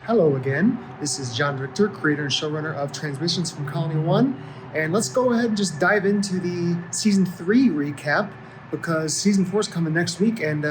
Hello again, this is John Richter, creator and showrunner of Transmissions from Colony 1, and let's go ahead and just dive into the Season 3 recap, because Season 4 is coming next week, and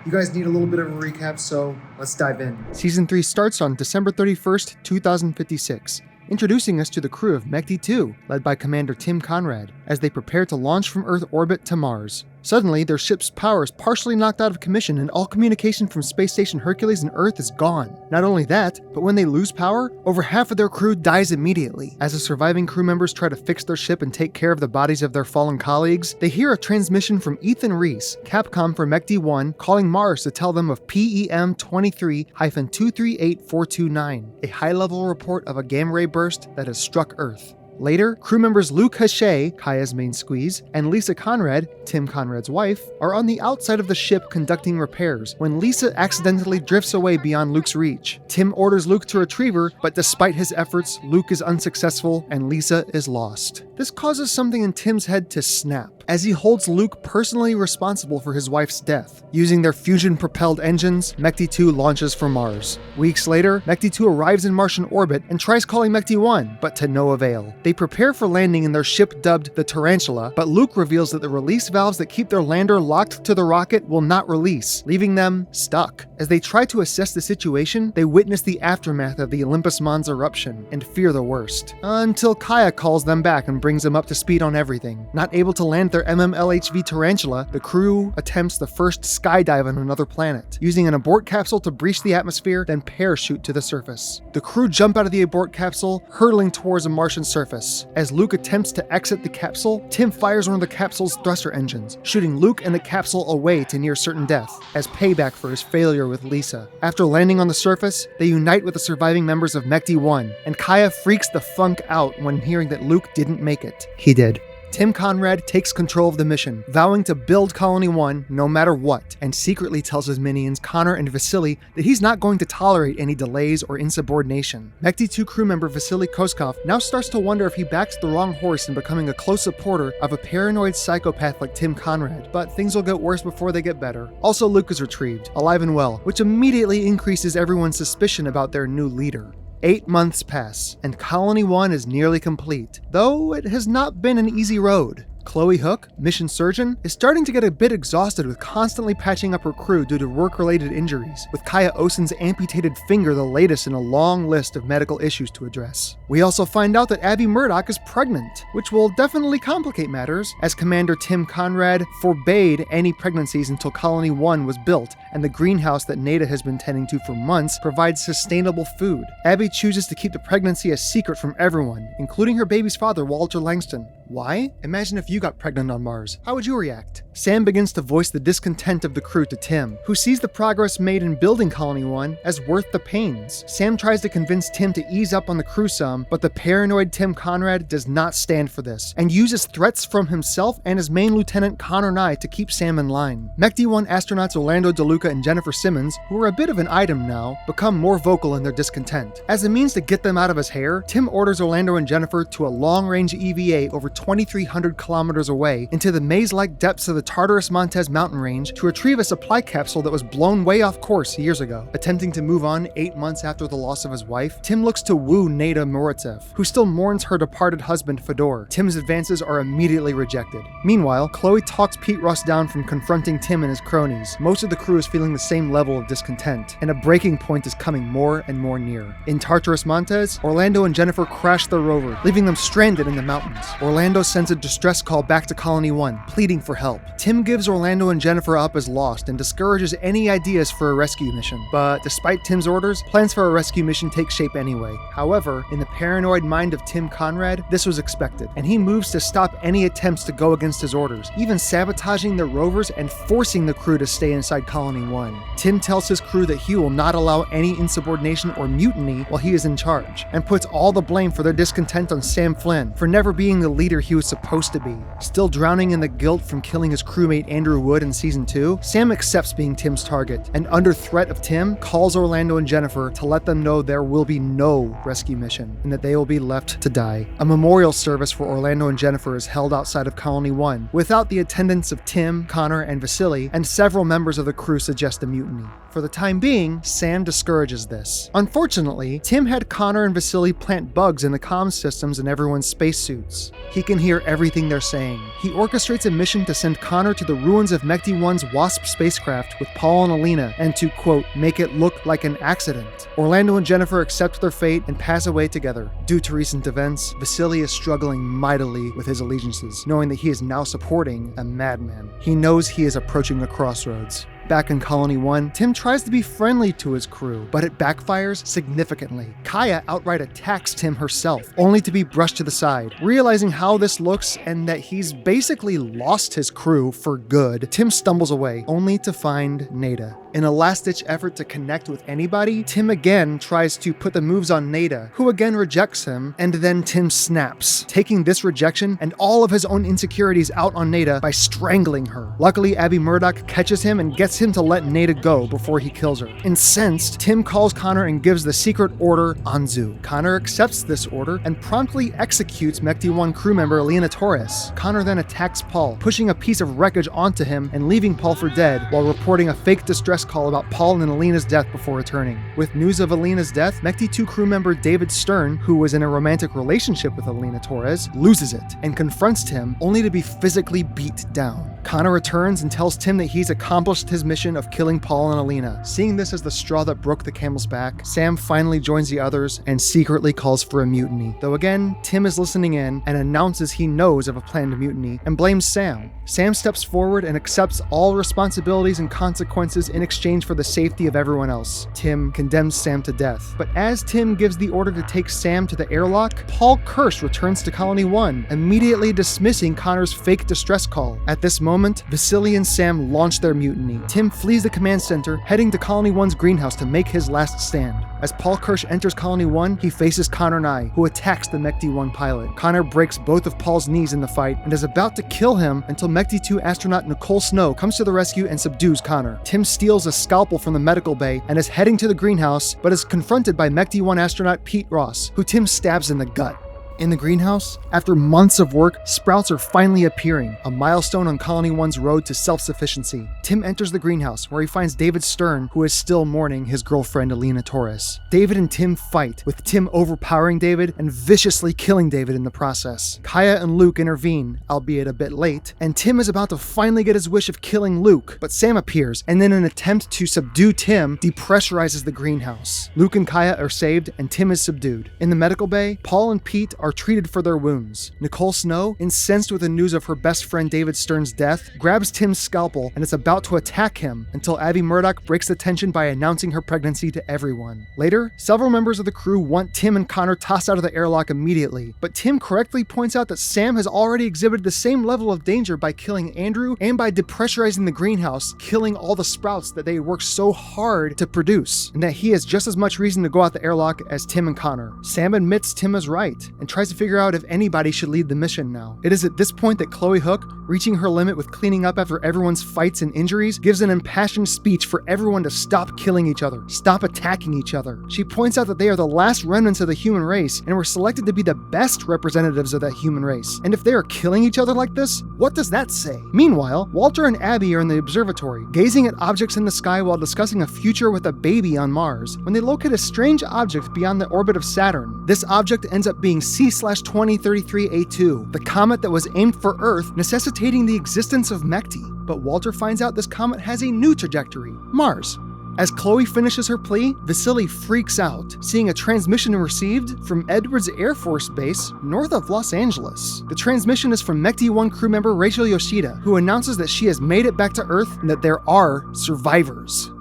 you guys need a little bit of a recap, so let's dive in. Season 3 starts on December 31st, 2056, introducing us to the crew of Mechty 2, led by Commander Tim Conrad, as they prepare to launch from Earth orbit to Mars. Suddenly, their ship's power is partially knocked out of commission and all communication from Space Station Hercules and Earth is gone. Not only that, but when they lose power, over half of their crew dies immediately. As the surviving crew members try to fix their ship and take care of the bodies of their fallen colleagues, they hear a transmission from Ethan Reese, Capcom for Mechty 1, calling Mars to tell them of PEM 23-238429, a high-level report of a gamma ray burst that has struck Earth. Later, crew members Luke Hachey, Kaya's main squeeze, and Lisa Conrad, Tim Conrad's wife, are on the outside of the ship conducting repairs when Lisa accidentally drifts away beyond Luke's reach. Tim orders Luke to retrieve her, but despite his efforts, Luke is unsuccessful and Lisa is lost. This causes something in Tim's head to snap, as he holds Luke personally responsible for his wife's death. Using their fusion-propelled engines, Mechty 2 launches for Mars. Weeks later, Mechty 2 arrives in Martian orbit and tries calling Mechty 1, but to no avail. They prepare for landing in their ship dubbed the Tarantula, but Luke reveals that the release valves that keep their lander locked to the rocket will not release, leaving them stuck. As they try to assess the situation, they witness the aftermath of the Olympus Mons eruption and fear the worst. Until Kaya calls them back and brings them up to speed on everything. Not able to land their MMLHV Tarantula, the crew attempts the first skydive on another planet, using an abort capsule to breach the atmosphere, then parachute to the surface. The crew jump out of the abort capsule, hurtling towards a Martian surface. As Luke attempts to exit the capsule, Tim fires one of the capsule's thruster engines, shooting Luke and the capsule away to near certain death, as payback for his failure with Lisa. After landing on the surface, they unite with the surviving members of Mechty 1, and Kaya freaks the funk out when hearing that Luke didn't make it. He did. Tim Conrad takes control of the mission, vowing to build Colony 1 no matter what, and secretly tells his minions Connor and Vasily that he's not going to tolerate any delays or insubordination. Mechty 2 crew member Vasily Koskov now starts to wonder if he backed the wrong horse in becoming a close supporter of a paranoid psychopath like Tim Conrad, but things will get worse before they get better. Also, Luke is retrieved, alive and well, which immediately increases everyone's suspicion about their new leader. 8 months pass, and Colony 1 is nearly complete, though it has not been an easy road. Chloe Hook, mission surgeon, is starting to get a bit exhausted with constantly patching up her crew due to work-related injuries, with Kaya Osen's amputated finger the latest in a long list of medical issues to address. We also find out that Abby Murdoch is pregnant, which will definitely complicate matters, as Commander Tim Conrad forbade any pregnancies until Colony 1 was built, and the greenhouse that Nada has been tending to for months provides sustainable food. Abby chooses to keep the pregnancy a secret from everyone, including her baby's father, Walter Langston. Why? Imagine if you got pregnant on Mars. How would you react? Sam begins to voice the discontent of the crew to Tim, who sees the progress made in building Colony 1 as worth the pains. Sam tries to convince Tim to ease up on the crew some, but the paranoid Tim Conrad does not stand for this, and uses threats from himself and his main lieutenant Connor Nye to keep Sam in line. Mechty 1 astronauts Orlando DeLuca and Jennifer Simmons, who are a bit of an item now, become more vocal in their discontent. As a means to get them out of his hair, Tim orders Orlando and Jennifer to a long-range EVA over 2,300 kilometers away into the maze-like depths of the Tartarus Montez mountain range to retrieve a supply capsule that was blown way off course years ago. Attempting to move on 8 months after the loss of his wife, Tim looks to woo Nada Moritzev, who still mourns her departed husband Fedor. Tim's advances are immediately rejected. Meanwhile, Chloe talks Pete Russ down from confronting Tim and his cronies. Most of the crew is feeling the same level of discontent, and a breaking point is coming more and more near. In Tartarus Montez, Orlando and Jennifer crash their rover, leaving them stranded in the mountains. Orlando sends a distress call back to Colony 1, pleading for help. Tim gives Orlando and Jennifer up as lost and discourages any ideas for a rescue mission. But despite Tim's orders, plans for a rescue mission take shape anyway. However, in the paranoid mind of Tim Conrad, this was expected, and he moves to stop any attempts to go against his orders, even sabotaging their rovers and forcing the crew to stay inside Colony 1. Tim tells his crew that he will not allow any insubordination or mutiny while he is in charge, and puts all the blame for their discontent on Sam Flynn for never being the leader leader he was supposed to be. Still drowning in the guilt from killing his crewmate Andrew Wood in Season 2, Sam accepts being Tim's target, and under threat of Tim, calls Orlando and Jennifer to let them know there will be no rescue mission, and that they will be left to die. A memorial service for Orlando and Jennifer is held outside of Colony 1, without the attendance of Tim, Connor, and Vasily, and several members of the crew suggest a mutiny. For the time being, Sam discourages this. Unfortunately, Tim had Connor and Vasily plant bugs in the comms systems in everyone's spacesuits. He can hear everything they're saying. He orchestrates a mission to send Connor to the ruins of Mechty 1's WASP spacecraft with Paul and Alina, and to, quote, make it look like an accident. Orlando and Jennifer accept their fate and pass away together. Due to recent events, Vasily is struggling mightily with his allegiances, knowing that he is now supporting a madman. He knows he is approaching a crossroads. Back in Colony 1, Tim tries to be friendly to his crew, but it backfires significantly. Kaya outright attacks Tim herself, only to be brushed to the side. Realizing how this looks and that he's basically lost his crew for good, Tim stumbles away, only to find Neda. In a last-ditch effort to connect with anybody, Tim again tries to put the moves on Neda, who again rejects him, and then Tim snaps, taking this rejection and all of his own insecurities out on Neda by strangling her. Luckily, Abby Murdoch catches him and gets him to let Neda go before he kills her. Incensed, Tim calls Connor and gives the secret order Anzu. Connor accepts this order and promptly executes Mechty 1 crew member Alina Torres. Connor then attacks Paul, pushing a piece of wreckage onto him and leaving Paul for dead, while reporting a fake distress call about Paul and Alina's death before returning. With news of Alina's death, Mechty 2 crew member David Stern, who was in a romantic relationship with Alina Torres, loses it and confronts Tim, only to be physically beat down. Connor returns and tells Tim that he's accomplished his mission of killing Paul and Alina. Seeing this as the straw that broke the camel's back, Sam finally joins the others and secretly calls for a mutiny. Though again, Tim is listening in and announces he knows of a planned mutiny and blames Sam. Sam steps forward and accepts all responsibilities and consequences in exchange for the safety of everyone else. Tim condemns Sam to death. But as Tim gives the order to take Sam to the airlock, Paul Kirsch returns to Colony 1, immediately dismissing Connor's fake distress call. At this moment, Vasily and Sam launch their mutiny. Tim flees the command center, heading to Colony 1's greenhouse to make his last stand. As Paul Kirsch enters Colony 1, he faces Connor Nye, who attacks the Mechty 1 pilot. Connor breaks both of Paul's knees in the fight and is about to kill him until Mechty 2 astronaut Nicole Snow comes to the rescue and subdues Connor. Tim steals a scalpel from the medical bay and is heading to the greenhouse, but is confronted by Mechty 1 astronaut Pete Ross, who Tim stabs in the gut. In the greenhouse, after months of work, sprouts are finally appearing, a milestone on Colony 1's road to self-sufficiency. Tim enters the greenhouse, where he finds David Stern, who is still mourning his girlfriend Alina Torres. David and Tim fight, with Tim overpowering David and viciously killing David in the process. Kaya and Luke intervene, albeit a bit late, and Tim is about to finally get his wish of killing Luke, but Sam appears, and in an attempt to subdue Tim, depressurizes the greenhouse. Luke and Kaya are saved, and Tim is subdued. In the medical bay, Paul and Pete are treated for their wounds. Nicole Snow, incensed with the news of her best friend David Stern's death, grabs Tim's scalpel and is about to attack him until Abby Murdoch breaks the tension by announcing her pregnancy to everyone. Later, several members of the crew want Tim and Connor tossed out of the airlock immediately, but Tim correctly points out that Sam has already exhibited the same level of danger by killing Andrew and by depressurizing the greenhouse, killing all the sprouts that they worked so hard to produce, and that he has just as much reason to go out the airlock as Tim and Connor. Sam admits Tim is right and tries to figure out if anybody should lead the mission now. It is at this point that Chloe Hook, reaching her limit with cleaning up after everyone's fights and injuries, gives an impassioned speech for everyone to stop killing each other, stop attacking each other. She points out that they are the last remnants of the human race and were selected to be the best representatives of that human race. And if they are killing each other like this, what does that say? Meanwhile, Walter and Abby are in the observatory, gazing at objects in the sky while discussing a future with a baby on Mars, when they locate a strange object beyond the orbit of Saturn. This object ends up being C/2033A2, the comet that was aimed for Earth, necessitating the existence of Mechty. But Walter finds out this comet has a new trajectory, Mars. As Chloe finishes her plea, Vasily freaks out, seeing a transmission received from Edwards Air Force Base north of Los Angeles. The transmission is from Mechty 1 crew member Rachel Yoshida, who announces that she has made it back to Earth and that there are survivors.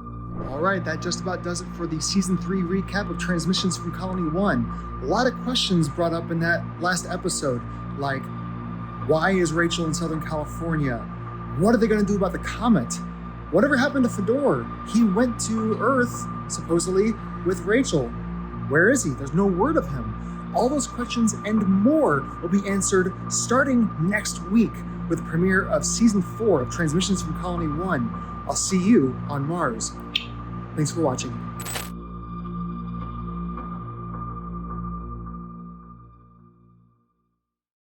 Alright, that just about does it for the Season 3 recap of Transmissions from Colony 1. A lot of questions brought up in that last episode, like, why is Rachel in Southern California? What are they going to do about the comet? Whatever happened to Fedor? He went to Earth, supposedly, with Rachel. Where is he? There's no word of him. All those questions and more will be answered starting next week with the premiere of Season 4 of Transmissions from Colony 1. I'll see you on Mars. Thanks for watching.